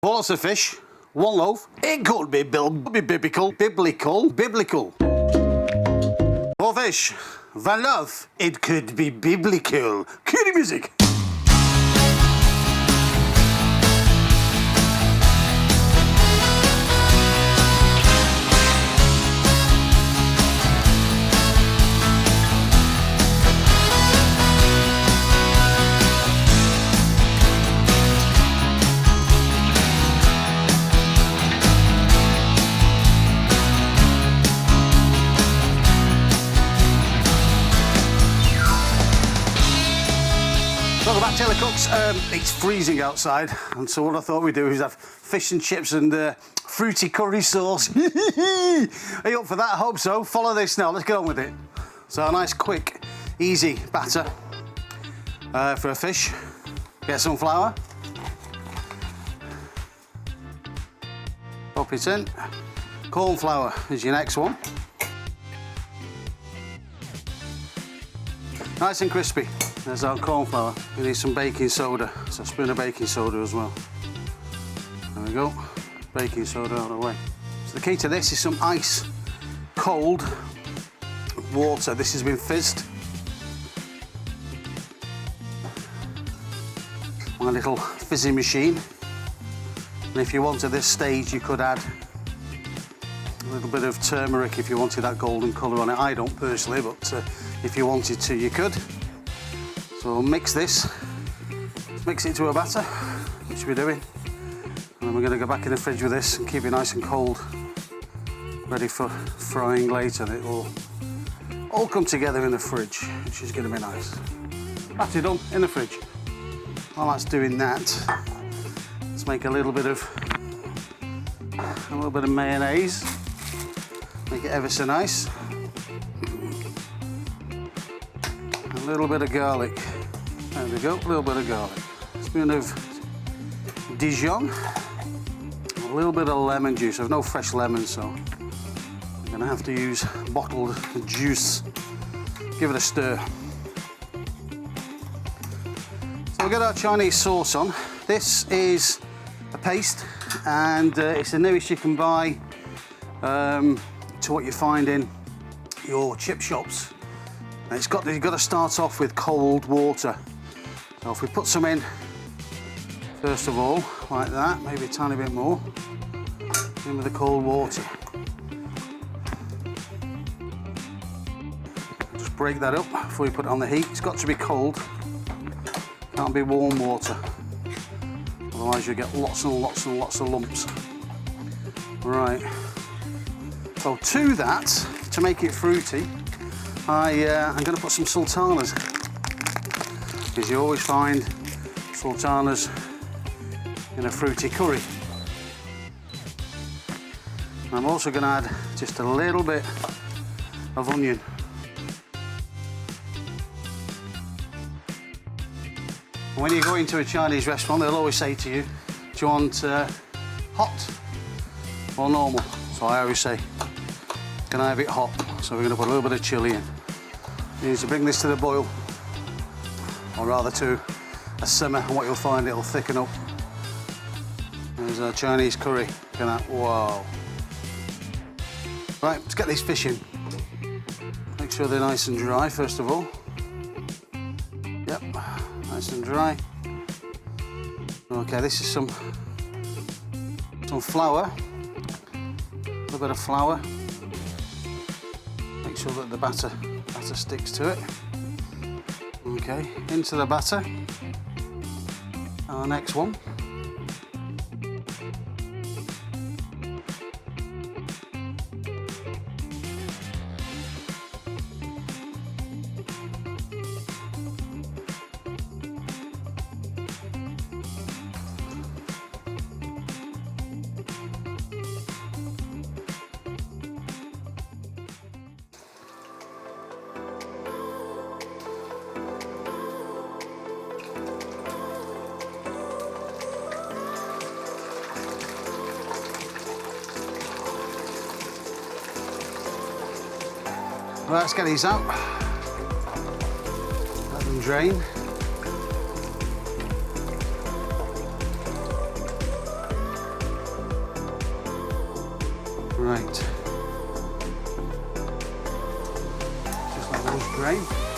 Lots of fish, one loaf. It could be biblical. More fish, one loaf. It could be biblical. Cue the music. Welcome back, Taylor Cooks. It's freezing outside, and so what I thought we'd do is have fish and chips and fruity curry sauce. Are you up for that? I hope so. Follow this now. Let's get on with it. So a nice, quick, easy batter for a fish. Get some flour. Pop it in. Corn flour is your next one. Nice and crispy. There's our corn flour. We need some baking soda, so a spoon of baking soda as well. There we go, baking soda out of the way. So the key to this is some ice cold water. This has been fizzed. My little fizzy machine. And if you want at this stage, you could add a little bit of turmeric if you wanted that golden colour on it. I don't personally, but if you wanted to, you could. So we'll mix this, mix it into a batter, which we're doing. And then we're going to go back in the fridge with this and keep it nice and cold, ready for frying later. And it will all come together in the fridge, which is going to be nice. Batter done in the fridge. While that's doing that, let's make a little bit of mayonnaise. Make it ever so nice. A little bit of garlic. There we go, a little bit of garlic. A spoon of Dijon. A little bit of lemon juice. I've no fresh lemon, so I'm gonna have to use bottled juice. Give it a stir. So we'll get our Chinese sauce on. This is a paste, and it's the nearest you can buy to what you find in your chip shops. And you've got to start off with cold water. So if we put some in, first of all, like that, maybe a tiny bit more, in with the cold water. Just break that up before you put it on the heat. It's got to be cold, can't be warm water. Otherwise you'll get lots and lots and lots of lumps. Right, so to that, to make it fruity, I'm going to put some sultanas, because you always find sultanas in a fruity curry. And I'm also going to add just a little bit of onion. When you go into a Chinese restaurant, they'll always say to you, do you want hot or normal? So I always say, can I have it hot? So we're going to put a little bit of chilli in. You need to bring this to the boil, or rather to a simmer, and what you'll find, it'll thicken up. There's our Chinese curry. Look at that, wow. Right, let's get these fish in. Make sure they're nice and dry, first of all. Yep, nice and dry. Okay, this is some flour, a little bit of flour. Make sure that the batter sticks to it. Okay, into the batter. Our next one. Right, let's get these out. Let them drain. Right. Just let those drain.